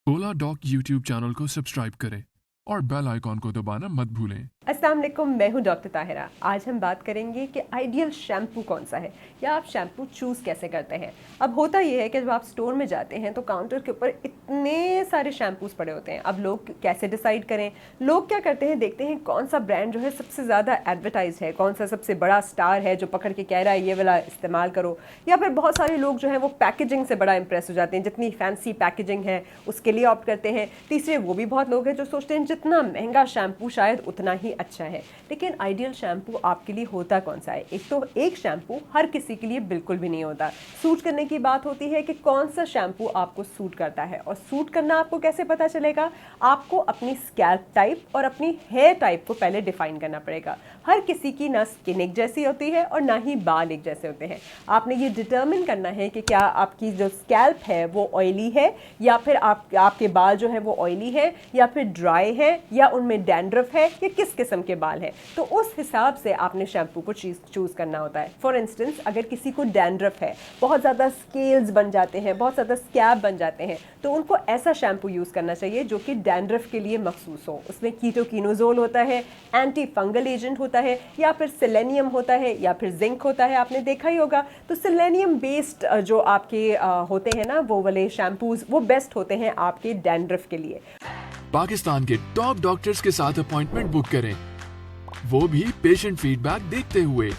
ओला dock YouTube channel को subscribe करें और बेल आइकॉन को दबाना मत भूलें। अस्सलाम वालेकुम, मैं हूं डॉक्टर ताहिरा। आज हम बात करेंगे कि आइडियल शैम्पू कौन सा है या आप शैम्पू चूज़ कैसे करते हैं। अब होता यह है कि जब आप स्टोर में जाते हैं तो काउंटर के ऊपर इतने सारे शैम्पूस पड़े होते हैं। अब लोग कैसे डिसाइड करें? लोग क्या करते हैं, देखते हैं कौन सा ब्रांड जो है सबसे ज़्यादा एडवर्टाइज है, कौन सा सबसे बड़ा स्टार है जो पकड़ के कह रहा है ये वाला इस्तेमाल करो। या फिर बहुत सारे लोग जो है वो पैकेजिंग से बड़ा इंप्रेस हो जाते हैं, जितनी फैंसी पैकेजिंग है उसके लिए ऑप्ट करते हैं। तीसरे वो भी बहुत लोग हैं जो सोचते हैं जितना महंगा शैम्पू शायद उतना ही अच्छा है। लेकिन आइडियल शैम्पू आपके लिए होता कौन सा है? एक तो एक शैम्पू हर किसी के लिए बिल्कुल भी नहीं होता। सूट करने की बात होती है कि कौन सा शैम्पू आपको सूट करता है, और सूट करना आपको कैसे पता चलेगा? आपको अपनी स्कैल्प टाइप और अपनी हेयर टाइप को पहले डिफाइन करना पड़ेगा। हर किसी की ना स्किन एक जैसी होती है और ना ही बाल एक जैसे होते हैं। आपने ये डिटर्मिन करना है कि क्या आपकी जो स्कैल्प है वो ऑयली है, या फिर आपके बाल जो है वो ऑयली है, या फिर ड्राई है, या उनमें डैंड्रफ है, या किस किस्म के बाल है। तो उस हिसाब से आपने शैम्पू को चूज़ करना होता है। फॉर इंस्टेंस, अगर किसी को डैंड्रफ है, बहुत ज़्यादा स्केल्स बन जाते हैं, बहुत ज़्यादा स्कैब बन जाते हैं, तो उनको ऐसा शैम्पू यूज़ करना चाहिए जो कि डैंड्रफ के लिए मखसूस हो। उसमें कीटोकिनोजोल होता है, एंटी फंगल एजेंट होता है, या फिर सेलेनियम होता है, या फिर जिंक होता है। आपने देखा ही होगा। तो सेलेनियम बेस्ड जो आपके होते हैं ना वो वाले शैम्पूज, वो बेस्ट होते हैं आपके डैंड्रफ के लिए। पाकिस्तान के टॉप डॉक्टर्स के साथ अपॉइंटमेंट बुक करें, वो भी पेशेंट फीडबैक देखते हुए।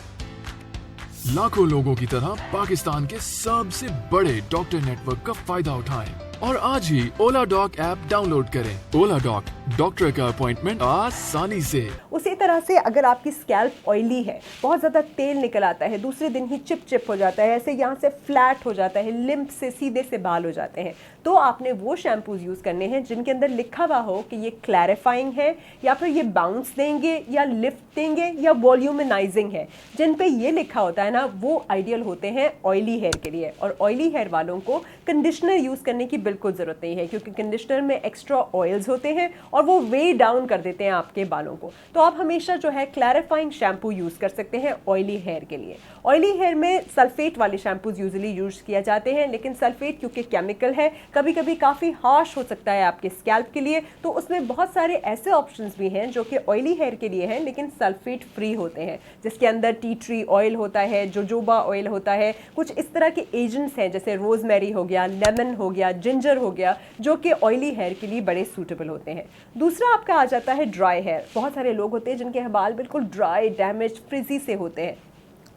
लाखों लोगों की तरह पाकिस्तान के सबसे बड़े डॉक्टर नेटवर्क का फायदा उठाएं और आज ही ओला डॉक ऐप डाउनलोड करें। ओला डॉक, डॉक्टर का अपॉइंटमेंट आसानी से। उसी तरह से अगर आपकी स्कैल्प ऑयली है, बहुत ज़्यादा तेल निकल आता है, दूसरे दिन ही चिप चिप हो जाता है, ऐसे यहाँ से फ्लैट हो जाता है, लिम्प से सीधे से बाल हो जाते हैं, तो आपने वो शैम्पूज यूज़ करने हैं जिनके अंदर लिखा हुआ हो कि ये क्लैरिफाइंग है, या फिर ये बाउंस देंगे, या लिफ्ट देंगे, या वॉल्यूमिनाइजिंग है। जिन पे ये लिखा होता है ना, वो आइडियल होते हैं ऑयली हेयर के लिए। और ऑयली हेयर वालों को कंडीशनर यूज़ करने की बिल्कुल ज़रूरत नहीं है, क्योंकि कंडीशनर में एक्स्ट्रा ऑयल्स होते हैं और वो वे डाउन कर देते हैं आपके बालों को। तो आप हमेशा जो है क्लैरिफाइंग शैम्पू यूज़ कर सकते हैं ऑयली हेयर के लिए। ऑयली हेयर में सल्फेट वाले शैम्पूज यूजुअली यूज़ किया जाते हैं, लेकिन सल्फेट क्योंकि केमिकल है, कभी कभी काफ़ी हार्श हो सकता है आपके स्कैल्प के लिए। तो उसमें बहुत सारे ऐसे ऑप्शंस भी हैं जो कि ऑयली हेयर के लिए हैं लेकिन सल्फेट फ्री होते हैं, जिसके अंदर टी ट्री ऑयल होता है, जोजोबा ऑयल होता है, कुछ इस तरह के एजेंट्स हैं जैसे रोजमेरी हो गया, लेमन हो गया, जिंजर हो गया, जो कि ऑयली हेयर के लिए बड़े सूटेबल होते हैं। दूसरा आपका आ जाता है ड्राई हेयर। बहुत सारे लोग होते हैं जिनके बाल बिल्कुल ड्राई, डैमेज, फ्रिजी से होते हैं।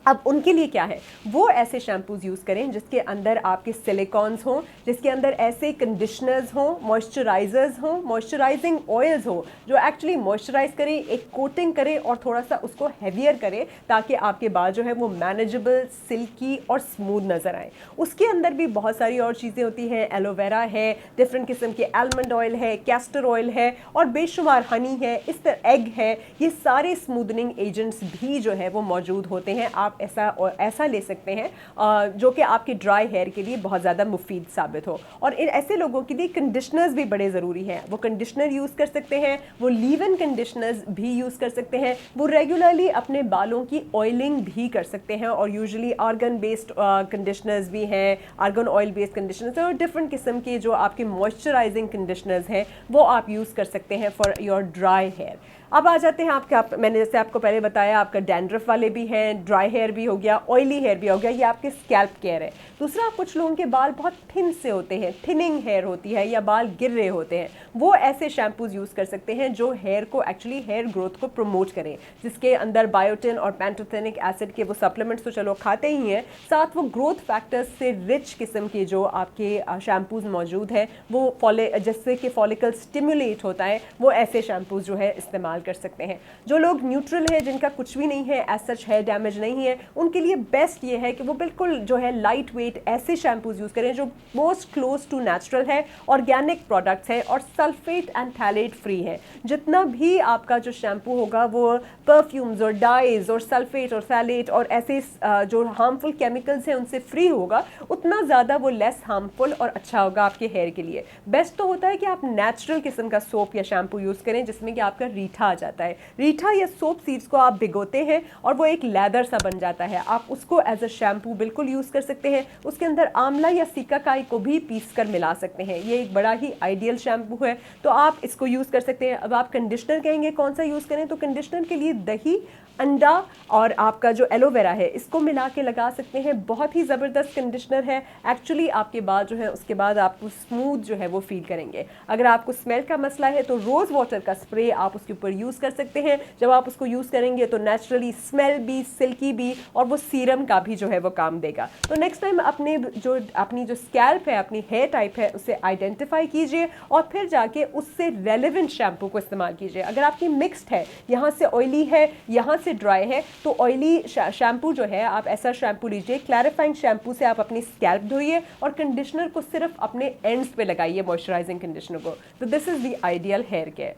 अब उनके लिए क्या है, वो ऐसे शैम्पूज यूज़ करें जिसके अंदर आपके सिलिकॉन्स हों, जिसके अंदर ऐसे कंडीशनर्स हों, मॉइस्चराइजर्स हों, मॉइस्चराइजिंग ऑयल्स हो जो एक्चुअली मॉइस्चराइज करें, एक कोटिंग करें और थोड़ा सा उसको हैवियर करें, ताकि आपके बाल जो है वो मैनेजेबल, सिल्की और स्मूथ नज़र आए। उसके अंदर भी बहुत सारी और चीज़ें होती हैं। एलोवेरा है, डिफरेंट किस्म के आलमंड ऑयल है, कैस्टर ऑयल है, और बेशुमार हनी है, इस तरह एग है। ये सारे स्मूदनिंग एजेंट्स भी जो है वो मौजूद होते हैं। आप ऐसा ले सकते हैं जो कि आपके ड्राई हेयर के लिए बहुत ज़्यादा मुफीद साबित हो। और इन ऐसे लोगों के लिए कंडीशनर्स भी बड़े ज़रूरी हैं। वो कंडीशनर यूज़ कर सकते हैं, वो लीव इन कंडीशनर्स भी यूज़ कर सकते हैं, वो रेगुलरली अपने बालों की ऑयलिंग भी कर सकते हैं। और यूजुअली आर्गन बेस्ड कंडीशनर्स भी हैं, आर्गन ऑयल बेस्ड कंडीशनर्स, और डिफरेंट किस्म के जो आपके मॉइस्चराइजिंग कंडीशनर्स हैं वो आप यूज़ कर सकते हैं फॉर योर ड्राई हेयर। अब आ जाते हैं मैंने जैसे आपको पहले बताया, आपका डैंड्रफ वाले भी हैं, ड्राई हेयर भी हो गया, ऑयली हेयर भी हो गया, ये आपके स्कैल्प केयर है। दूसरा, कुछ लोगों के बाल बहुत थिन से होते हैं, थिनिंग हेयर होती है, या बाल गिर रहे होते हैं, वो ऐसे शैम्पूज यूज़ कर सकते हैं जो हेयर को एक्चुअली हेयर ग्रोथ को प्रमोट करें, जिसके अंदर बायोटिन और पैंटोथेनिक एसिड के वो सप्लीमेंट्स तो चलो खाते ही हैं, साथ वो ग्रोथ फैक्टर्स से रिच किस्म के जो आपके शैम्पूज मौजूद हैं, वो जिससे कि फॉलिकल स्टिमुलेट होता है, वो ऐसे शैम्पूज जो है इस्तेमाल कर सकते हैं। जो लोग न्यूट्रल है, जिनका कुछ भी नहीं है, एज सच हेयर डैमेज नहीं है, उनके लिए बेस्ट ये है कि वो बिल्कुल जो है लाइट वेट ऐसे शैम्पूज यूज़ करें जो मोस्ट क्लोज टू नेचुरल है, ऑर्गेनिक प्रोडक्ट्स है और सल्फेट एंड थैलेट फ्री है। जितना भी आपका जो शैम्पू होगा वो परफ्यूम्स और डाइज और सल्फेट और थैलेट और ऐसे जो हार्मफुल केमिकल्स हैं उनसे फ्री होगा, उतना ज़्यादा वो लेस हार्मफुल और अच्छा होगा आपके हेयर के लिए। बेस्ट तो होता है कि आप नेचुरल किस्म का सोप या शैम्पू यूज़ करें जिसमें कि आपका रीठा आ जाता है। रीठा या सोप सीड्स को आप भिगोते हैं और वो एक लेदर सा बन जाता है, आप उसको एज अ शैम्पू बिल्कुल यूज़ कर सकते हैं। उसके अंदर आंवला या सिकाकाई को भी पीस कर मिला सकते हैं। ये एक बड़ा ही आइडियल शैम्पू है, तो आप इसको यूज़ कर सकते हैं। अब आप कंडीशनर कहेंगे कौन सा यूज़ करें, तो कंडीशनर के लिए दही, अंडा और आपका जो एलोवेरा है इसको मिला के लगा सकते हैं। बहुत ही ज़बरदस्त कंडीशनर है। एक्चुअली आपके बाल जो है उसके बाद आपको स्मूथ जो है वो फील करेंगे। अगर आपको स्मेल का मसला है तो रोज़ वाटर का स्प्रे आप उसके ऊपर यूज़ कर सकते हैं। जब आप उसको यूज़ करेंगे तो नेचुरली स्मेल भी, सिल्की भी, और वो सीरम का भी जो है वो काम देगा। तो नेक्स्ट टाइम अपनी जो स्कैल्प है, अपनी हेयर टाइप है, उसे आइडेंटिफाई कीजिए और फिर जाके उससे रेलिवेंट शैम्पू को इस्तेमाल कीजिए। अगर आपकी मिक्स्ड है, यहाँ से ऑयली है, यहाँ से ड्राई है, तो ऑयली शैम्पू जो है आप ऐसा शैम्पू लीजिए। क्लैरिफाइंग शैम्पू से आप अपनी स्कैल्प धोइए और कंडीशनर को सिर्फ अपने एंड्स पे लगाइए, मॉइस्चराइजिंग कंडीशनर को। तो this is the ideal hair care.